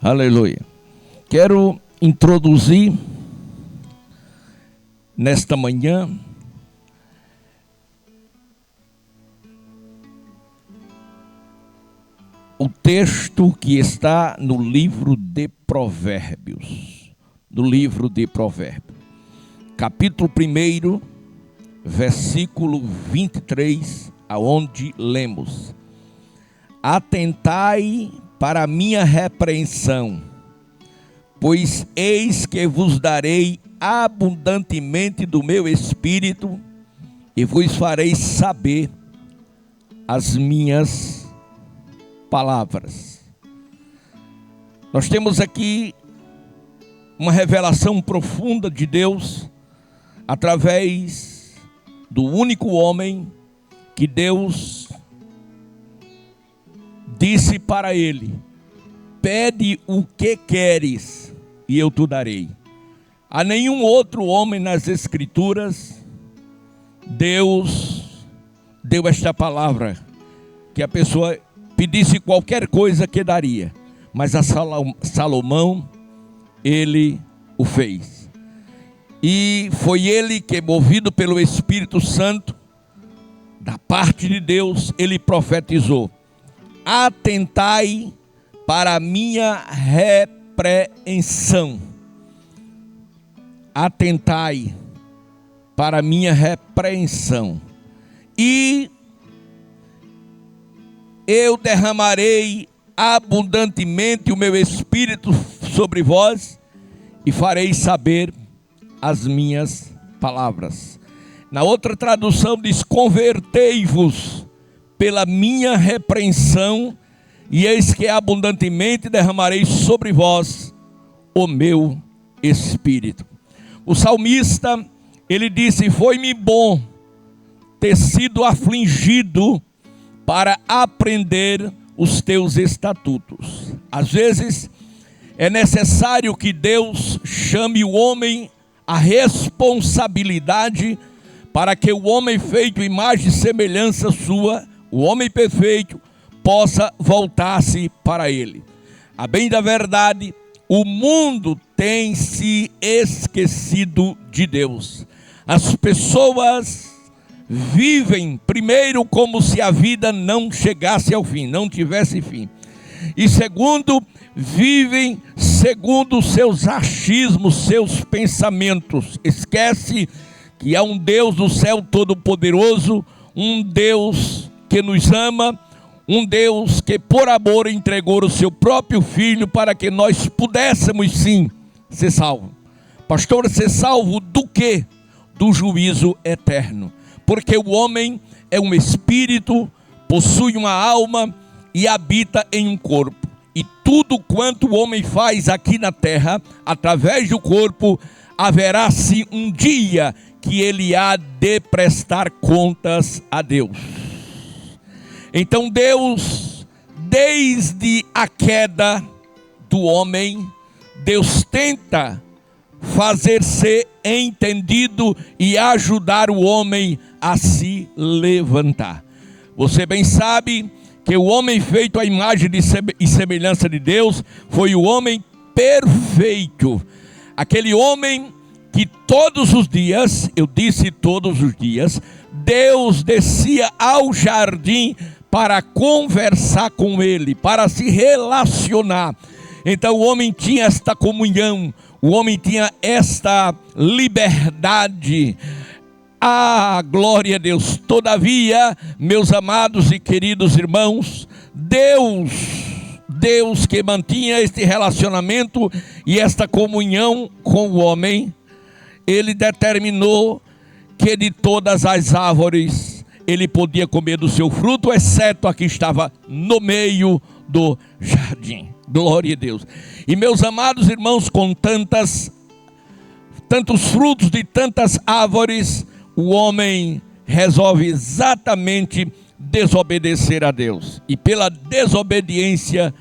Aleluia. Quero introduzir nesta manhã o texto que está no livro de Provérbios. No livro de Provérbios. Capítulo 1, versículo 23, aonde lemos: Atentai para a minha repreensão, pois eis que vos darei abundantemente do meu espírito e vos farei saber as minhas palavras. Nós temos aqui uma revelação profunda de Deus através do único homem que Deus disse para ele: pede o que queres e eu te darei. A nenhum outro homem nas Escrituras Deus deu esta palavra, que a pessoa pedisse qualquer coisa que daria, mas a Salomão ele o fez. E foi ele que, movido pelo Espírito Santo, da parte de Deus, ele profetizou: atentai para a minha repreensão. Atentai para a minha repreensão. E eu derramarei abundantemente o meu espírito sobre vós e farei saber as minhas palavras. Na outra tradução diz: convertei-vos pela minha repreensão, e eis que abundantemente derramarei sobre vós o meu espírito. O salmista, ele disse: foi-me bom ter sido afligido para aprender os teus estatutos. Às vezes é necessário que Deus chame o homem à responsabilidade, para que o homem feito imagem e semelhança sua, o homem perfeito, possa voltar-se para ele. A bem da verdade, o mundo tem se esquecido de Deus. As pessoas vivem primeiro como se a vida não chegasse ao fim, não tivesse fim. E segundo, vivem segundo seus achismos, seus pensamentos. Esquece que há um Deus do céu todo-poderoso, um Deus que nos ama, um Deus que por amor entregou o seu próprio Filho para que nós pudéssemos sim ser salvos. Pastor, ser salvo do quê? Do juízo eterno. Porque o homem é um espírito, possui uma alma e habita em um corpo. E tudo quanto o homem faz aqui na terra, através do corpo, haverá sim um dia que ele há de prestar contas a Deus. Então Deus, desde a queda do homem, Deus tenta fazer ser entendido e ajudar o homem a se levantar. Você bem sabe que o homem feito à imagem e semelhança de Deus foi o homem perfeito. Aquele homem que todos os dias, eu disse todos os dias, Deus descia ao jardim para conversar com ele, para se relacionar. Então o homem tinha esta comunhão, o homem tinha esta liberdade. Ah, glória a Deus. Todavia, meus amados e queridos irmãos, Deus que mantinha este relacionamento e esta comunhão com o homem, ele determinou que de todas as árvores ele podia comer do seu fruto, exceto a que estava no meio do jardim. Glória a Deus. E meus amados irmãos, com tantos frutos de tantas árvores, o homem resolve exatamente desobedecer a Deus. E pela desobediência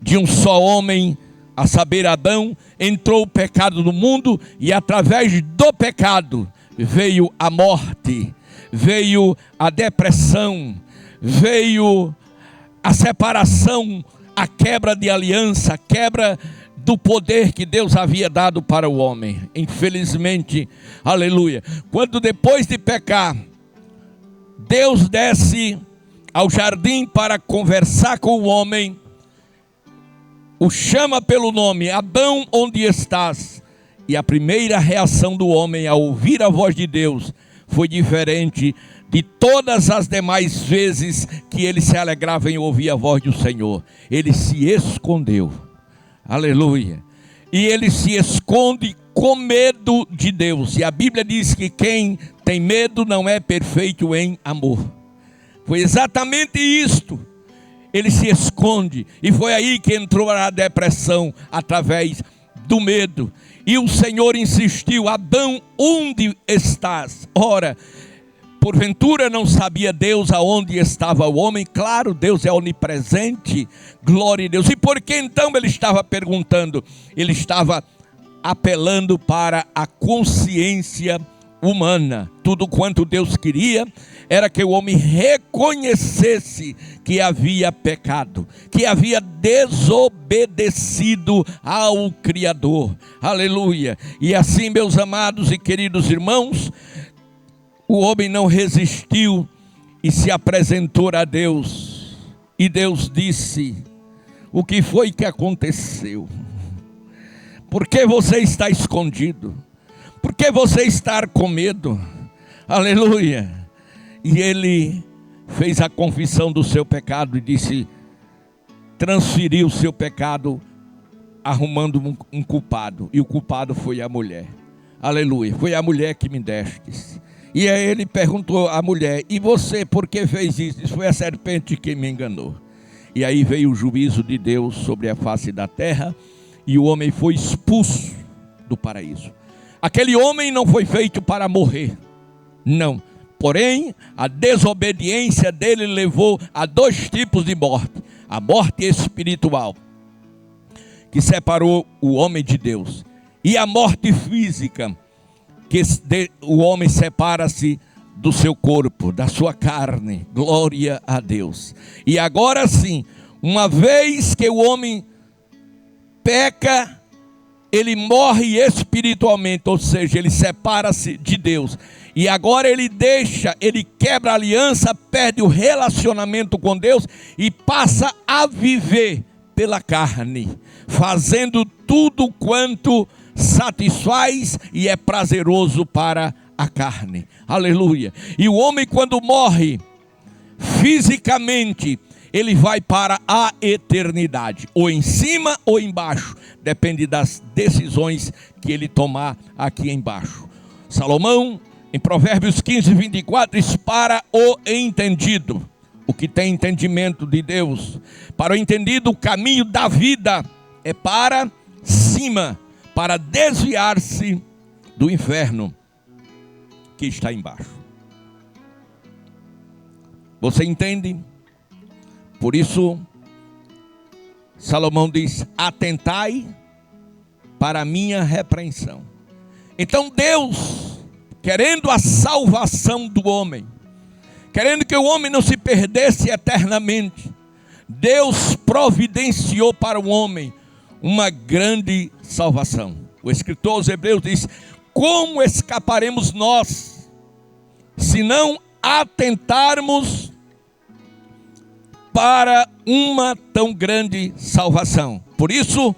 de um só homem, a saber, Adão, entrou o pecado no mundo, e através do pecado veio a morte, veio a depressão, veio a separação, a quebra de aliança, a quebra do poder que Deus havia dado para o homem. Infelizmente, aleluia, quando depois de pecar, Deus desce ao jardim para conversar com o homem, o chama pelo nome: Adão, onde estás? E a primeira reação do homem ao ouvir a voz de Deus foi diferente de todas as demais vezes que ele se alegrava em ouvir a voz do Senhor. Ele se escondeu, aleluia, e ele se esconde com medo de Deus. E a Bíblia diz que quem tem medo não é perfeito em amor. Foi exatamente isto. Ele se esconde, e foi aí que entrou a depressão, através do medo. E o Senhor insistiu: Adão, onde estás? Ora, porventura não sabia Deus aonde estava o homem? Claro, Deus é onipresente, glória a Deus. E por que então ele estava perguntando? Ele estava apelando para a consciência humana. Tudo quanto Deus queria era que o homem reconhecesse que havia pecado, que havia desobedecido ao Criador, aleluia. E assim, meus amados e queridos irmãos, o homem não resistiu e se apresentou a Deus. E Deus disse: o que foi que aconteceu? Por que você está escondido? Por que você está com medo? Aleluia. E ele fez a confissão do seu pecado e disse: transferiu o seu pecado arrumando um culpado. E o culpado foi a mulher. Aleluia. Foi a mulher que me destes. E aí ele perguntou à mulher: e você, por que fez isso? Isso foi a serpente que me enganou. E aí veio o juízo de Deus sobre a face da terra, e o homem foi expulso do paraíso. Aquele homem não foi feito para morrer, não. Porém, a desobediência dele levou a dois tipos de morte: a morte espiritual, que separou o homem de Deus, e a morte física, que o homem separa-se do seu corpo, da sua carne. Glória a Deus. E agora sim, uma vez que o homem peca, ele morre espiritualmente, ou seja, ele separa-se de Deus. E agora ele quebra a aliança, perde o relacionamento com Deus e passa a viver pela carne, fazendo tudo quanto satisfaz e é prazeroso para a carne. Aleluia. E o homem, quando morre fisicamente, ele vai para a eternidade, ou em cima ou embaixo, depende das decisões que ele tomar aqui embaixo. Salomão, em Provérbios 15, 24, diz: para o entendido, o que tem entendimento de Deus, para o entendido, o caminho da vida é para cima, para desviar-se do inferno que está embaixo. Você entende? Por isso, Salomão diz: atentai para a minha repreensão. Então Deus, querendo a salvação do homem, querendo que o homem não se perdesse eternamente, Deus providenciou para o homem uma grande salvação. O escritor aos Hebreus diz: como escaparemos nós, se não atentarmos para uma tão grande salvação? Por isso,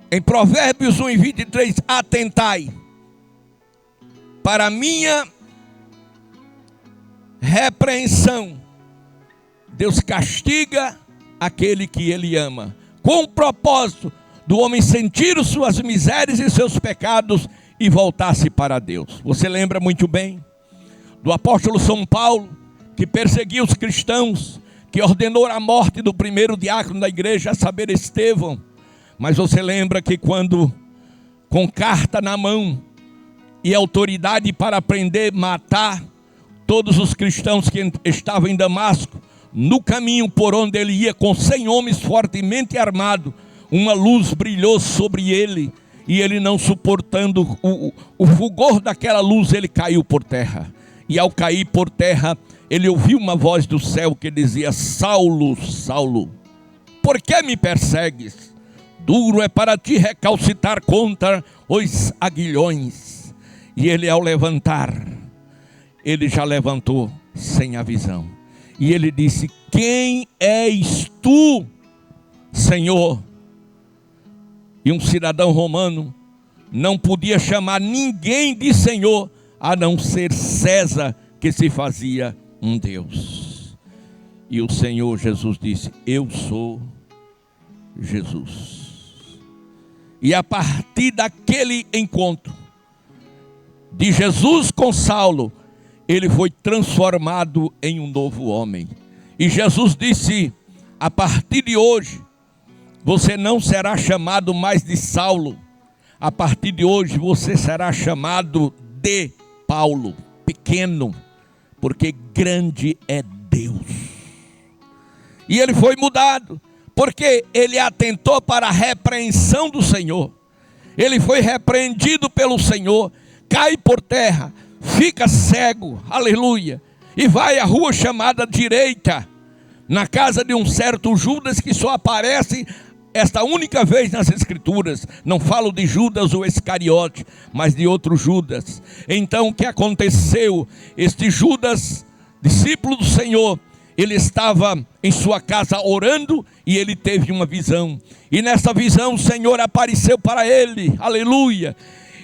em Provérbios 1, 23, atentai para a minha repreensão. Deus castiga aquele que ele ama, com o propósito do homem sentir suas misérias e seus pecados e voltar-se para Deus. Você lembra muito bem do apóstolo São Paulo, que perseguiu os cristãos, que ordenou a morte do primeiro diácono da igreja, a saber, Estevão. Mas você lembra que quando, com carta na mão e autoridade para prender, matar todos os cristãos que estavam em Damasco, no caminho por onde ele ia, com 100 homens fortemente armados, uma luz brilhou sobre ele, e ele, não suportando o fulgor daquela luz, ele caiu por terra. E ao cair por terra, ele ouviu uma voz do céu que dizia: Saulo, Saulo, por que me persegues? Duro é para ti recalcitar contra os aguilhões. E ele, ao levantar, ele já levantou sem a visão. E ele disse: quem és tu, Senhor? E um cidadão romano não podia chamar ninguém de Senhor, a não ser César, que se fazia um Deus. E o Senhor Jesus disse: eu sou Jesus. E a partir daquele encontro de Jesus com Saulo, ele foi transformado em um novo homem. E Jesus disse: a partir de hoje, você não será chamado mais de Saulo. A partir de hoje você será chamado de Paulo, pequeno, porque grande é Deus. E ele foi mudado, porque ele atentou para a repreensão do Senhor. Ele foi repreendido pelo Senhor, cai por terra, fica cego, aleluia, e vai à rua chamada direita, na casa de um certo Judas, que só aparece esta única vez nas Escrituras. Não falo de Judas o Iscariote, mas de outro Judas. Então o que aconteceu? Este Judas, discípulo do Senhor, ele estava em sua casa orando e ele teve uma visão. E nessa visão o Senhor apareceu para ele, aleluia,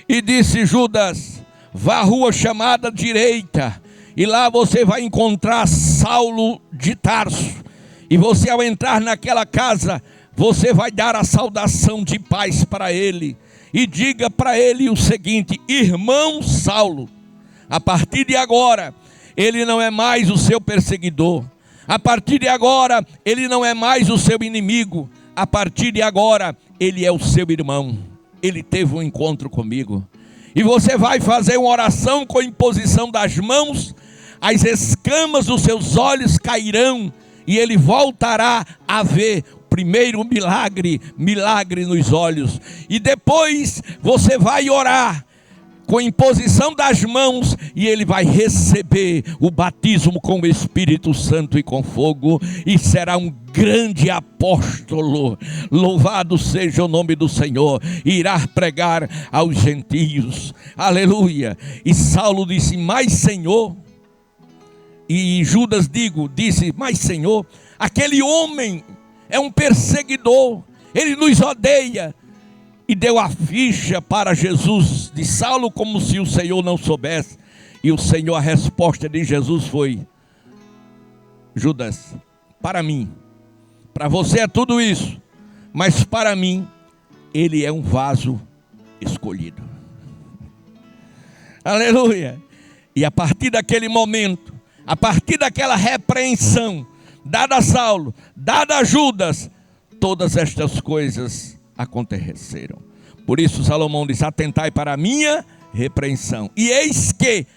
e disse: Judas, vá à rua chamada direita, e lá você vai encontrar Saulo de Tarso. E você, ao entrar naquela casa, você vai dar a saudação de paz para ele. E diga para ele o seguinte: irmão Saulo, a partir de agora, ele não é mais o seu perseguidor. A partir de agora, ele não é mais o seu inimigo. A partir de agora, ele é o seu irmão. Ele teve um encontro comigo. E você vai fazer uma oração com imposição das mãos, as escamas dos seus olhos cairão, e ele voltará a ver. Primeiro milagre nos olhos. E depois você vai orar com imposição das mãos, e ele vai receber o batismo com o Espírito Santo e com fogo, e será um grande apóstolo. Louvado seja o nome do Senhor. Irá pregar aos gentios, aleluia. E Saulo disse: mas Senhor, e Judas disse: mas Senhor, aquele homem é um perseguidor, ele nos odeia. E deu a ficha para Jesus de Saulo, como se o Senhor não soubesse. E o Senhor, a resposta de Jesus foi: Judas, para mim, para você é tudo isso, mas para mim, ele é um vaso escolhido. Aleluia. E a partir daquele momento, a partir daquela repreensão dada a Saulo, dada a Judas, todas estas coisas aconteceram. Por isso Salomão diz: atentai para a minha repreensão, e eis que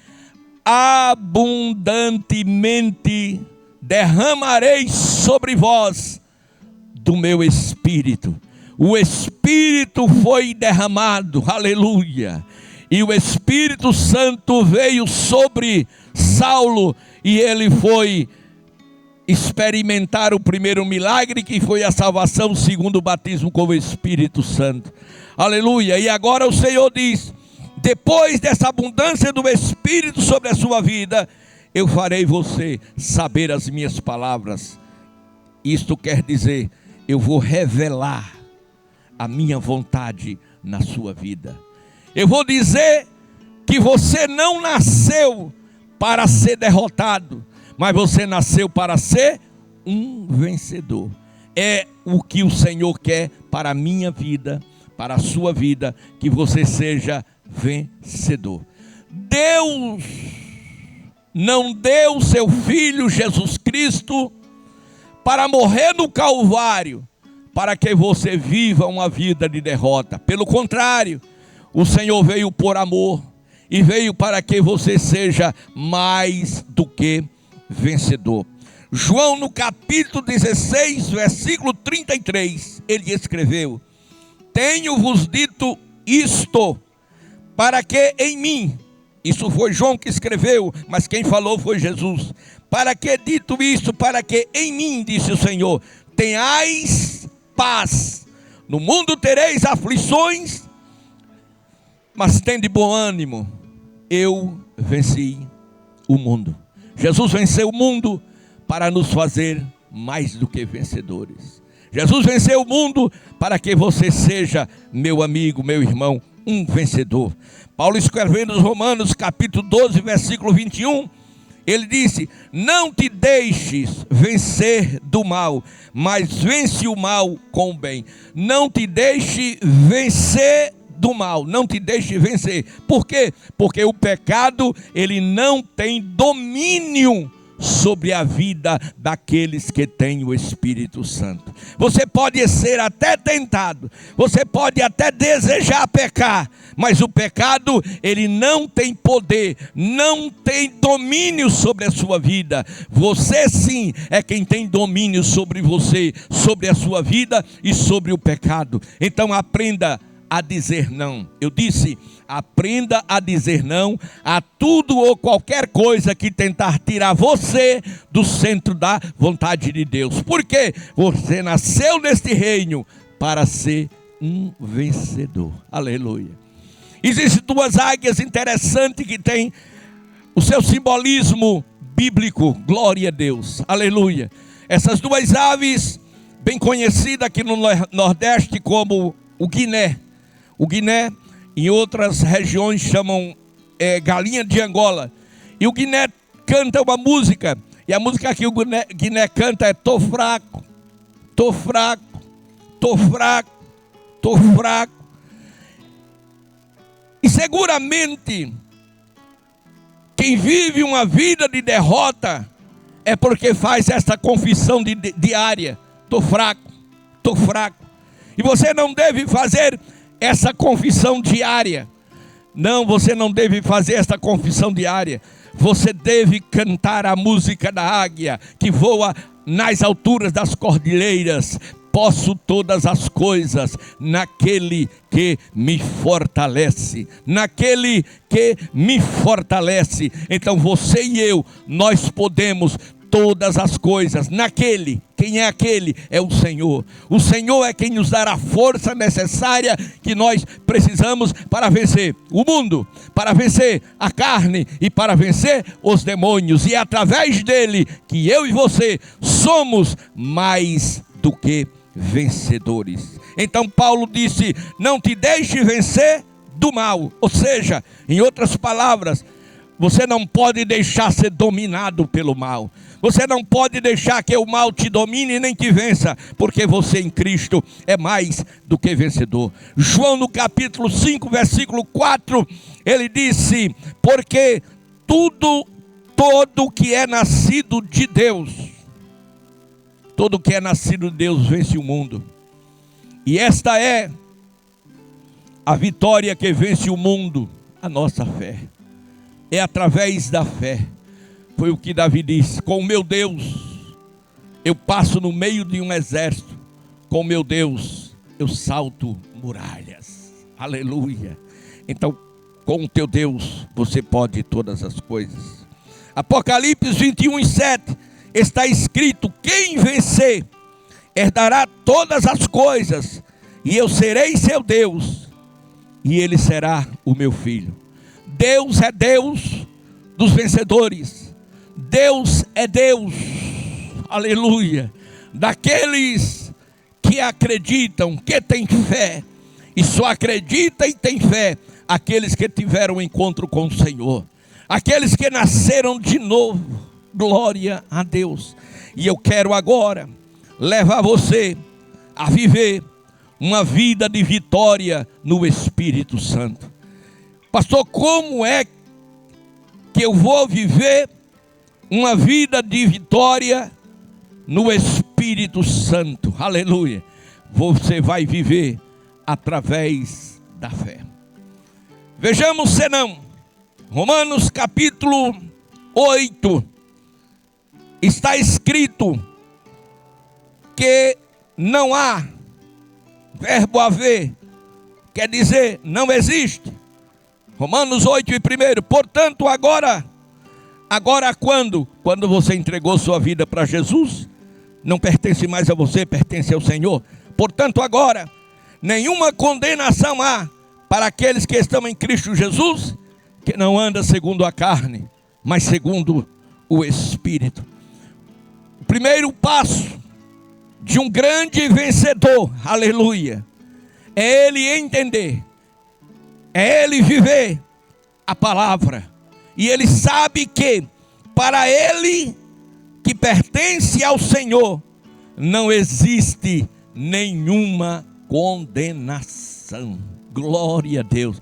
abundantemente derramarei sobre vós do meu Espírito. O Espírito foi derramado, aleluia, e o Espírito Santo veio sobre Saulo, e ele foi experimentar o primeiro milagre, que foi a salvação, segundo o batismo com o Espírito Santo, aleluia. E agora o Senhor diz: depois dessa abundância do Espírito sobre a sua vida, eu farei você saber as minhas palavras. Isto quer dizer, eu vou revelar a minha vontade na sua vida. Eu vou dizer que você não nasceu para ser derrotado, mas você nasceu para ser um vencedor. É o que o Senhor quer para a minha vida, para a sua vida, que você seja vencedor. Deus não deu seu Filho Jesus Cristo para morrer no Calvário, para que você viva uma vida de derrota. Pelo contrário, o Senhor veio por amor, e veio para que você seja mais do que vencedor. João, no capítulo 16, versículo 33, ele escreveu: tenho-vos dito isto, para que em mim, isso foi João que escreveu, mas quem falou foi Jesus. Para que dito isto, para que em mim, disse o Senhor, tenhais paz. No mundo tereis aflições, mas tende bom ânimo. Eu venci o mundo. Jesus venceu o mundo para nos fazer mais do que vencedores. Jesus venceu o mundo para que você seja, meu amigo, meu irmão, um vencedor. Paulo, escrevendo aos Romanos, capítulo 12, versículo 21, ele disse: não te deixes vencer do mal, mas vence o mal com o bem. Não te deixe vencer do mal, não te deixe vencer. Por quê? Porque o pecado, ele não tem domínio sobre a vida daqueles que têm o Espírito Santo. Você pode ser até tentado, você pode até desejar pecar, mas o pecado, ele não tem poder, não tem domínio sobre a sua vida. Você sim é quem tem domínio sobre você, sobre a sua vida e sobre o pecado. Então aprenda a dizer não. Eu disse, aprenda a dizer não a tudo ou qualquer coisa que tentar tirar você do centro da vontade de Deus. Porque você nasceu neste reino para ser um vencedor. Aleluia. Existem duas águias interessantes que têm o seu simbolismo bíblico. Glória a Deus. Aleluia. Essas duas aves, bem conhecidas aqui no Nordeste como o guiné. O guiné, em outras regiões chamam galinha de Angola. E o guiné canta uma música. E a música que o guiné canta é: tô fraco, tô fraco, tô fraco, tô fraco. E seguramente quem vive uma vida de derrota é porque faz essa confissão diária: tô fraco, tô fraco. E você não deve fazer essa confissão diária. Não, você não deve fazer essa confissão diária. Você deve cantar a música da águia que voa nas alturas das cordilheiras. Posso todas as coisas naquele que me fortalece. Naquele que me fortalece. Então você e eu, nós podemos todas as coisas naquele. Quem é aquele? É o Senhor. O Senhor é quem nos dará a força necessária que nós precisamos para vencer o mundo, para vencer a carne e para vencer os demônios. E é através dele que eu e você somos mais do que vencedores. Então Paulo disse: não te deixe vencer do mal. Ou seja, em outras palavras, você não pode deixar ser dominado pelo mal. Você não pode deixar que o mal te domine nem te vença, porque você em Cristo é mais do que vencedor. João no capítulo 5, versículo 4, ele disse: porque todo que é nascido de Deus, todo que é nascido de Deus vence o mundo. E esta é a vitória que vence o mundo, a nossa fé. É através da fé. Foi o que Davi disse: com o meu Deus eu passo no meio de um exército, com o meu Deus eu salto muralhas. Aleluia. Então com o teu Deus você pode todas as coisas. Apocalipse 21:7 está escrito: quem vencer herdará todas as coisas, e eu serei seu Deus, e ele será o meu filho. Deus é Deus dos vencedores. Deus é Deus, aleluia, daqueles que acreditam, que têm fé. E só acredita e tem fé aqueles que tiveram um encontro com o Senhor, aqueles que nasceram de novo. Glória a Deus. E eu quero agora levar você a viver uma vida de vitória no Espírito Santo. Pastor, como é que eu vou viver uma vida de vitória no Espírito Santo? Aleluia. Você vai viver através da fé. Vejamos senão, Romanos capítulo 8, está escrito que não há, verbo haver, quer dizer, não existe. Romanos 8 e 1, portanto agora quando? Quando você entregou sua vida para Jesus, não pertence mais a você, pertence ao Senhor. Portanto, agora, nenhuma condenação há para aqueles que estão em Cristo Jesus, que não anda segundo a carne, mas segundo o Espírito. O primeiro passo de um grande vencedor, aleluia, é ele entender, é ele viver a palavra. E ele sabe que para ele que pertence ao Senhor, não existe nenhuma condenação. Glória a Deus.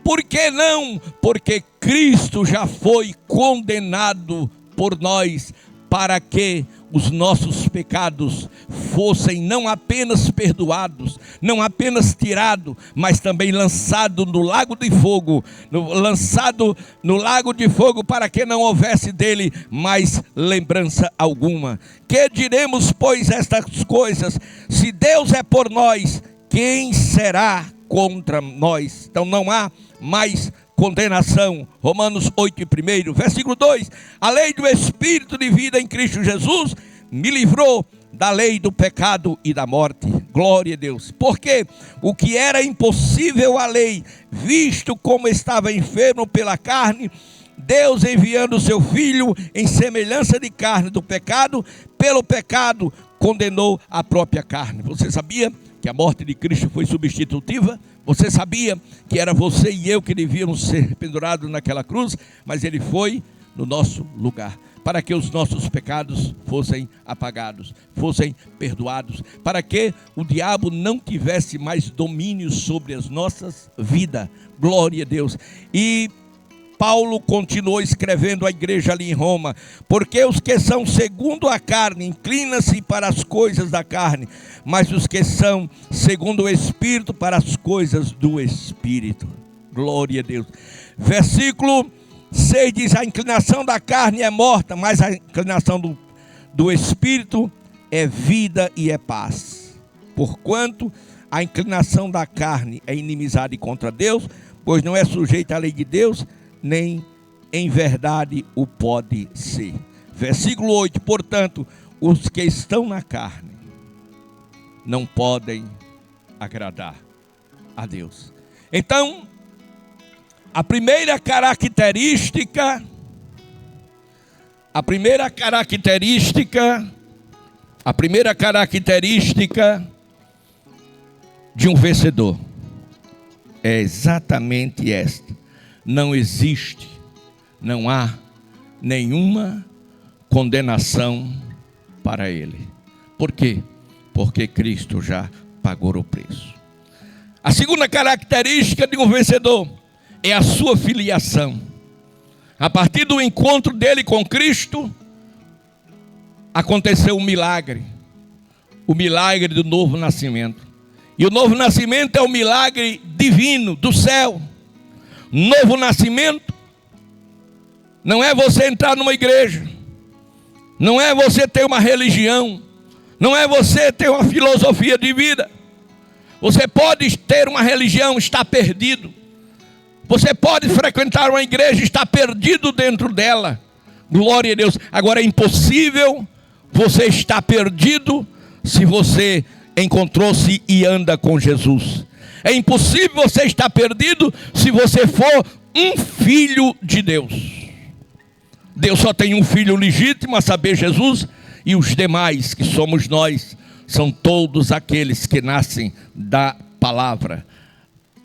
Por que não? Porque Cristo já foi condenado por nós, para que os nossos pecados fossem não apenas perdoados, não apenas tirados, mas também lançados no lago de fogo, lançado no lago de fogo, para que não houvesse dele mais lembrança alguma. Que diremos, pois, estas coisas? Se Deus é por nós, quem será contra nós? Então não há mais condenação. Romanos 8:1, versículo 2: a lei do Espírito de vida em Cristo Jesus me livrou da lei do pecado e da morte. Glória a Deus. Porque o que era impossível à lei, visto como estava enfermo pela carne, Deus, enviando o seu Filho em semelhança de carne do pecado, pelo pecado condenou a própria carne. Você sabia que a morte de Cristo foi substitutiva? Você sabia que era você e eu que devíamos ser pendurados naquela cruz? Mas ele foi no nosso lugar, para que os nossos pecados fossem apagados, fossem perdoados, para que o diabo não tivesse mais domínio sobre as nossas vidas. Glória a Deus. E Paulo continuou escrevendo à igreja ali em Roma: porque os que são segundo a carne inclinam-se para as coisas da carne, mas os que são segundo o Espírito para as coisas do Espírito. Glória a Deus. Versículo 6 diz: a inclinação da carne é morta, mas a inclinação do Espírito é vida e é paz. Porquanto a inclinação da carne é inimizade contra Deus, pois não é sujeita à lei de Deus, nem em verdade o pode ser. Versículo 8: portanto, os que estão na carne não podem agradar a Deus. Então, a primeira característica de um vencedor é exatamente esta: não existe, não há nenhuma condenação para ele. Por quê? Porque Cristo já pagou o preço. A segunda característica de um vencedor é a sua filiação. A partir do encontro dele com Cristo, aconteceu um milagre, o milagre do novo nascimento. E o novo nascimento é o milagre divino do céu. Novo nascimento não é você entrar numa igreja, não é você ter uma religião, não é você ter uma filosofia de vida. Você pode ter uma religião, estar perdido. Você pode frequentar uma igreja, estar perdido dentro dela. Glória a Deus. Agora é impossível você estar perdido se você encontrou-se e anda com Jesus. É impossível você estar perdido se você for um filho de Deus. Deus só tem um filho legítimo, a saber, Jesus, e os demais, que somos nós, são todos aqueles que nascem da palavra.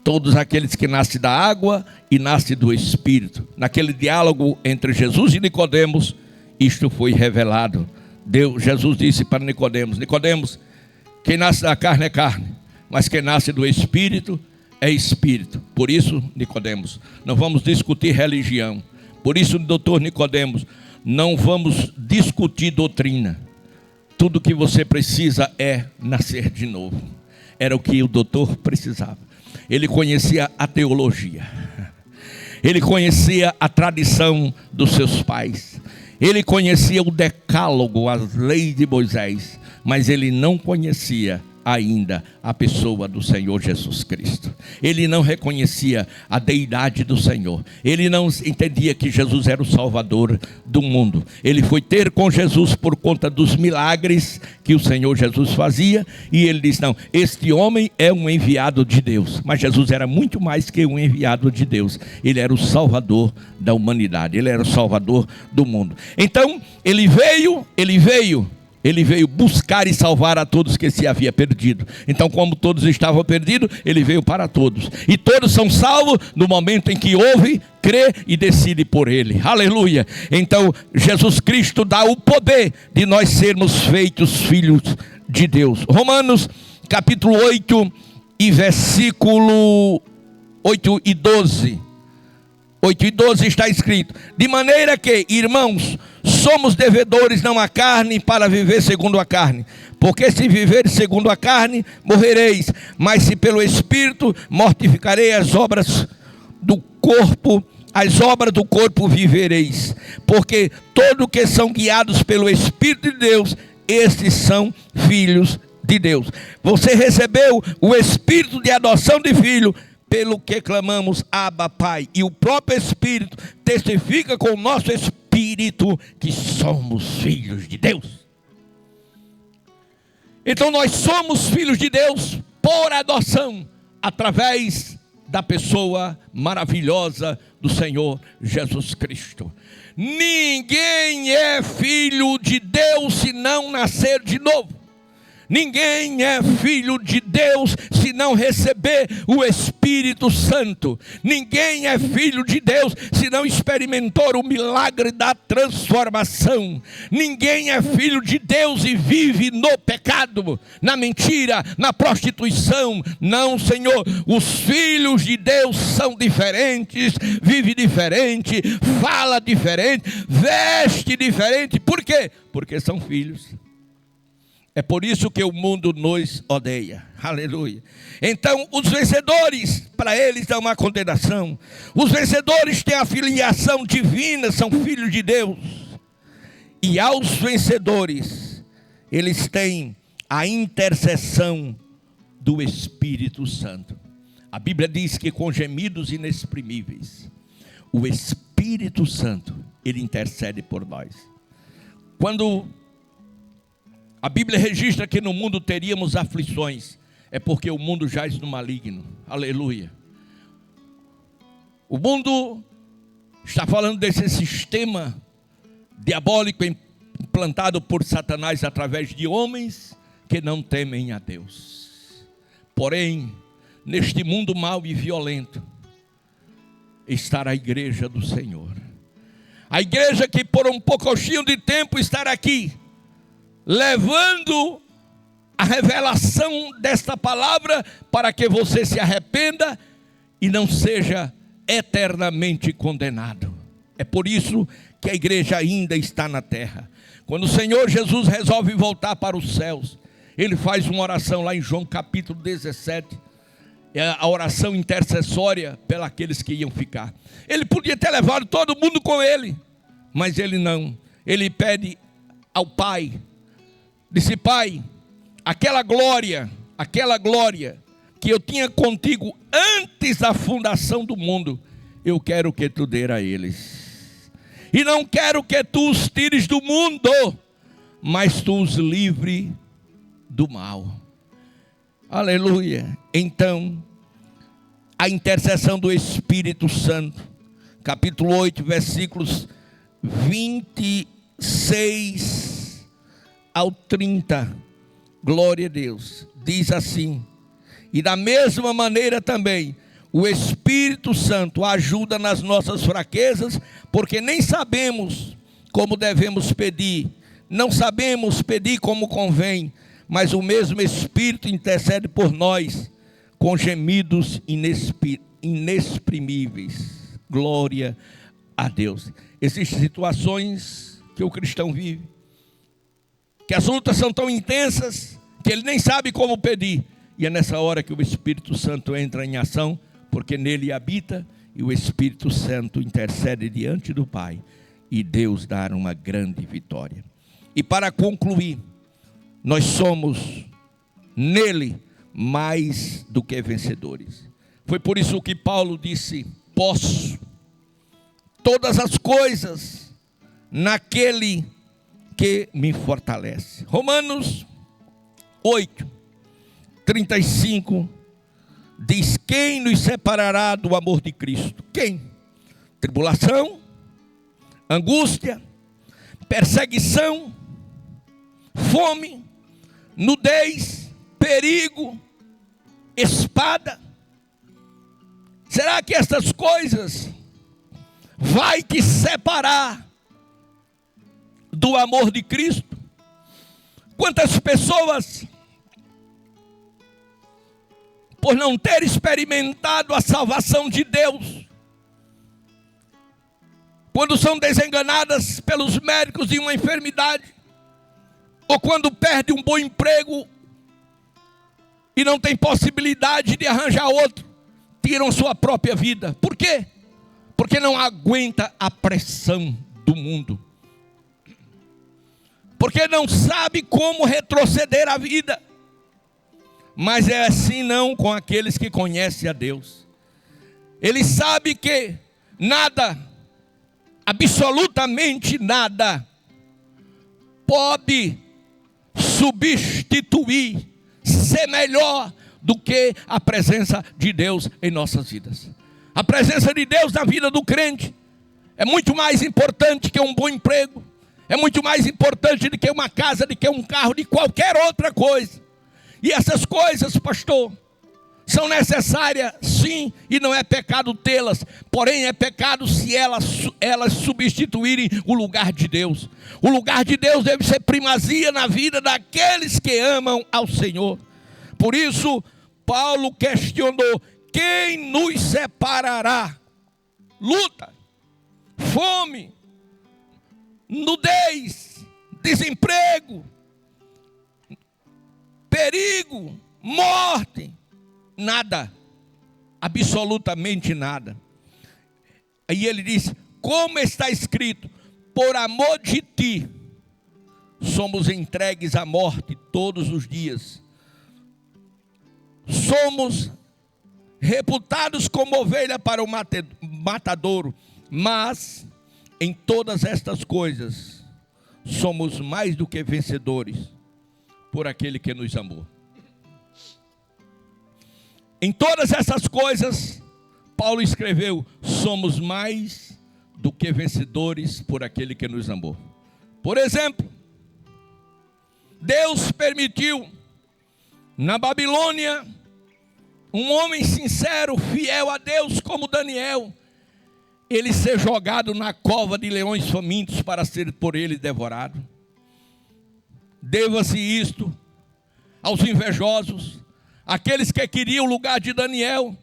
Todos aqueles que nascem da água e nascem do Espírito. Naquele diálogo entre Jesus e Nicodemos, isto foi revelado. Jesus disse para Nicodemos: Nicodemos, quem nasce da carne é carne, mas quem nasce do Espírito é Espírito. Por isso, Nicodemos, não vamos discutir religião. Por isso, doutor Nicodemos, não vamos discutir doutrina. Tudo que você precisa é nascer de novo. Era o que o doutor precisava. Ele conhecia a teologia, ele conhecia a tradição dos seus pais, ele conhecia o decálogo, as leis de Moisés, mas ele não conhecia ainda a pessoa do Senhor Jesus Cristo. Ele não reconhecia a deidade do Senhor. Ele não entendia que Jesus era o Salvador do mundo. Ele foi ter com Jesus por conta dos milagres que o Senhor Jesus fazia, e ele disse: não, este homem é um enviado de Deus. Mas Jesus era muito mais que um enviado de Deus. Ele era o Salvador da humanidade. Ele era o Salvador do mundo. Então ele veio buscar e salvar a todos que se havia perdido. Então, como todos estavam perdidos, ele veio para todos. E todos são salvos no momento em que ouve, crê e decide por ele. Aleluia! Então, Jesus Cristo dá o poder de nós sermos feitos filhos de Deus. Romanos capítulo 8 e versículo 8 e 12. 8 e 12 está escrito: de maneira que, irmãos, somos devedores não à carne para viver segundo a carne. Porque se viver segundo a carne, morrereis. Mas se pelo Espírito mortificarei as obras do corpo, vivereis. Porque todos que são guiados pelo Espírito de Deus, estes são filhos de Deus. Você recebeu o Espírito de adoção de filho, pelo que clamamos: Abba, Pai. E o próprio Espírito testifica com o nosso Espírito que somos filhos de Deus. Então nós somos filhos de Deus por adoção, através da pessoa maravilhosa do Senhor Jesus Cristo. Ninguém é filho de Deus se não nascer de novo. Ninguém é filho de Deus se não receber o Espírito Santo. Ninguém é filho de Deus se não experimentou o milagre da transformação. Ninguém é filho de Deus e vive no pecado, na mentira, na prostituição. Não, Senhor, os filhos de Deus são diferentes, vive diferente, fala diferente, veste diferente. Por quê? Porque são filhos. É por isso que o mundo nos odeia. Aleluia. Então, os vencedores, para eles não há condenação. Os vencedores têm a filiação divina, são filhos de Deus. E aos vencedores, eles têm a intercessão do Espírito Santo. A Bíblia diz que com gemidos inexprimíveis, o Espírito Santo, ele intercede por nós. Quando a Bíblia registra que no mundo teríamos aflições, é porque o mundo jaz no maligno. Aleluia. O mundo está falando desse sistema diabólico implantado por Satanás através de homens que não temem a Deus. Porém, neste mundo mau e violento, está a igreja do Senhor. A igreja que por um pouquinho de tempo estará aqui, levando a revelação desta palavra para que você se arrependa e não seja eternamente condenado. É por isso que a igreja ainda está na terra. Quando o Senhor Jesus resolve voltar para os céus, ele faz uma oração lá em João capítulo 17, é a oração intercessória pelos aqueles que iam ficar. Ele podia ter levado todo mundo com ele, mas ele não. Ele pede ao Pai, disse: Pai, aquela glória que eu tinha contigo antes da fundação do mundo, eu quero que tu dê a eles. E não quero que tu os tires do mundo, mas tu os livre do mal. Aleluia. Então, a intercessão do Espírito Santo, capítulo 8, versículos 26 ao 30, glória a Deus, diz assim: e da mesma maneira também, o Espírito Santo ajuda nas nossas fraquezas, porque nem sabemos como devemos pedir, não sabemos pedir como convém, mas o mesmo Espírito intercede por nós, com gemidos inexprimíveis. Glória a Deus. Existem situações que o cristão vive, que as lutas são tão intensas que ele nem sabe como pedir. E é nessa hora que o Espírito Santo entra em ação, porque nele habita, e o Espírito Santo intercede diante do Pai, e Deus dá uma grande vitória. E para concluir, nós somos nele mais do que vencedores. Foi por isso que Paulo disse: posso todas as coisas naquele que me fortalece. Romanos 8:35 diz: quem nos separará do amor de Cristo? Quem? Tribulação, angústia, perseguição, fome, nudez, perigo, espada. Será que essas coisas vai te separar do amor de Cristo? Quantas pessoas, por não ter experimentado a salvação de Deus, quando são desenganadas pelos médicos de uma enfermidade, ou quando perde um bom emprego e não tem possibilidade de arranjar outro, tiram sua própria vida. Por quê? Porque não aguenta a pressão do mundo. Porque não sabe como retroceder a vida. Mas é assim não com aqueles que conhecem a Deus. Ele sabe que nada, absolutamente nada, pode substituir, ser melhor do que a presença de Deus em nossas vidas. A presença de Deus na vida do crente é muito mais importante que um bom emprego, é muito mais importante do que uma casa, do que um carro, de qualquer outra coisa. E essas coisas, pastor, são necessárias sim, e não é pecado tê-las, porém é pecado se elas substituírem o lugar de Deus. O lugar de Deus deve ser primazia na vida daqueles que amam ao Senhor. Por isso, Paulo questionou: quem nos separará? Luta, fome, nudez, desemprego, perigo, morte. Nada, absolutamente nada. Aí ele diz: como está escrito, por amor de ti somos entregues à morte todos os dias. Somos reputados como ovelha para o matadouro, mas em todas estas coisas somos mais do que vencedores por aquele que nos amou. Em todas essas coisas, Paulo escreveu: somos mais do que vencedores por aquele que nos amou. Por exemplo, Deus permitiu na Babilônia um homem sincero, fiel a Deus como Daniel, ele ser jogado na cova de leões famintos para ser por ele devorado. Deva-se isto aos invejosos, aqueles que queriam o lugar de Daniel.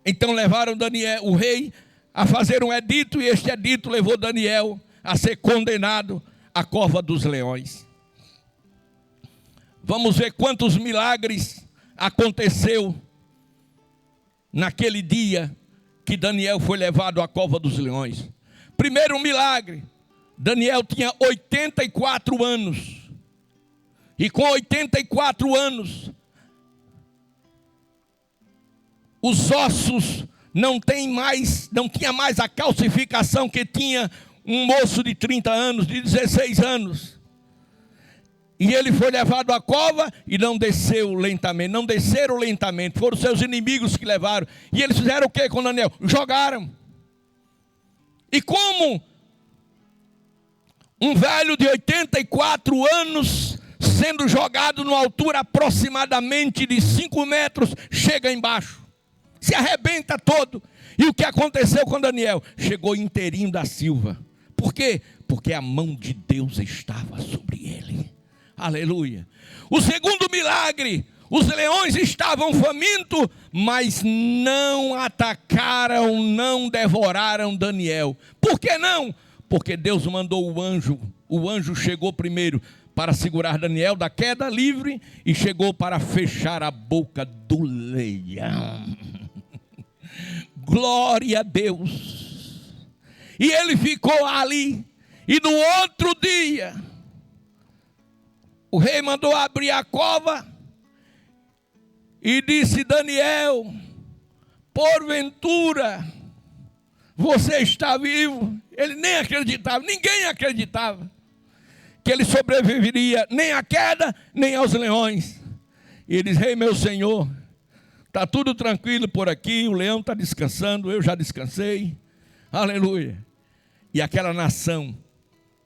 Então levaram Daniel, o rei, a fazer um edito, e este edito levou Daniel a ser condenado à cova dos leões. Vamos ver quantos milagres aconteceu naquele dia que Daniel foi levado à cova dos leões. Primeiro milagre: Daniel tinha 84 anos. E com 84 anos, os ossos não tinha mais a calcificação que tinha um moço de 30 anos, de 16 anos. E ele foi levado à cova e não desceram lentamente, foram seus inimigos que levaram. E eles fizeram o que com Daniel? Jogaram. E como um velho de 84 anos, sendo jogado numa altura aproximadamente de 5 metros, chega embaixo, se arrebenta todo. E o que aconteceu com Daniel? Chegou inteirinho da silva. Por quê? Porque a mão de Deus estava sobre ele. Aleluia. O segundo milagre: os leões estavam famintos, mas não atacaram, não devoraram Daniel. Por que não? Porque Deus mandou o anjo. O anjo chegou primeiro para segurar Daniel da queda livre e chegou para fechar a boca do leão. Glória a Deus. E ele ficou ali. E no outro dia, O rei mandou abrir a cova e disse: Daniel, porventura você está vivo? Ele nem acreditava, ninguém acreditava que ele sobreviveria nem à queda, nem aos leões. E ele diz: rei meu senhor, está tudo tranquilo por aqui, o leão está descansando, eu já descansei. Aleluia. E aquela nação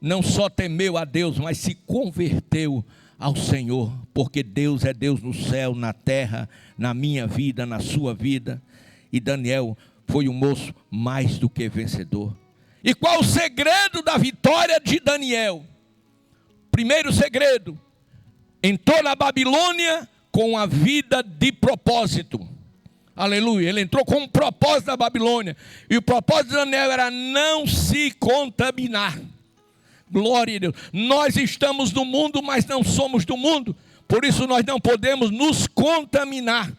não só temeu a Deus, mas se converteu ao Senhor, porque Deus é Deus no céu, na terra, na minha vida, na sua vida. E Daniel foi um moço mais do que vencedor. E qual o segredo da vitória de Daniel? Primeiro segredo: entrou na Babilônia com a vida de propósito. Aleluia. Ele entrou com um propósito na Babilônia. E o propósito de Daniel era não se contaminar. Glória a Deus. Nós estamos no mundo, mas não somos do mundo. Por isso nós não podemos nos contaminar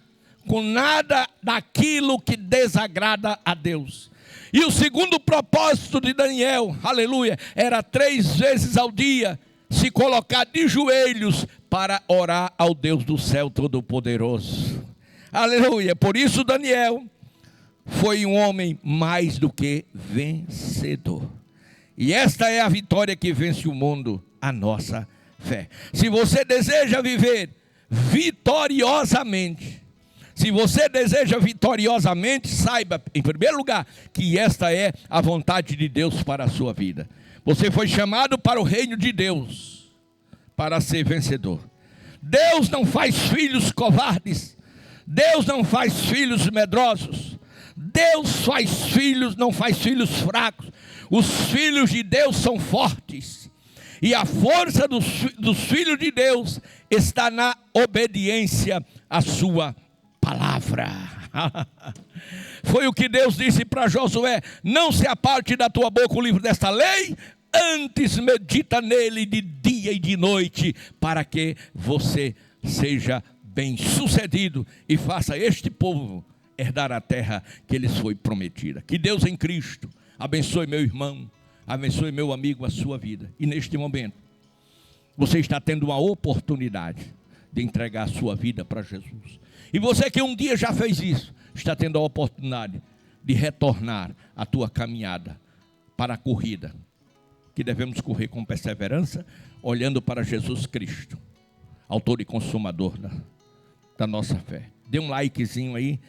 com nada daquilo que desagrada a Deus. E o segundo propósito de Daniel, aleluia, era 3 vezes ao dia se colocar de joelhos para orar ao Deus do céu Todo-Poderoso. Aleluia. Por isso Daniel foi um homem mais do que vencedor. E esta é a vitória que vence o mundo, a nossa fé. Se você deseja viver vitoriosamente, saiba, em primeiro lugar, que esta é a vontade de Deus para a sua vida. Você foi chamado para o reino de Deus, para ser vencedor. Deus não faz filhos covardes. Deus não faz filhos medrosos. Deus faz filhos, não faz filhos fracos. Os filhos de Deus são fortes. E a força dos filhos de Deus está na obediência à sua palavra. Foi o que Deus disse para Josué: não se aparte da tua boca o livro desta lei, antes medita nele de dia e de noite, para que você seja bem sucedido e faça este povo herdar a terra que lhes foi prometida. Que Deus em Cristo abençoe meu irmão, abençoe meu amigo, a sua vida. E neste momento você está tendo uma oportunidade de entregar a sua vida para Jesus. E você que um dia já fez isso, está tendo a oportunidade de retornar a tua caminhada para a corrida que devemos correr com perseverança, olhando para Jesus Cristo, autor e consumador da nossa fé. Dê um likezinho aí,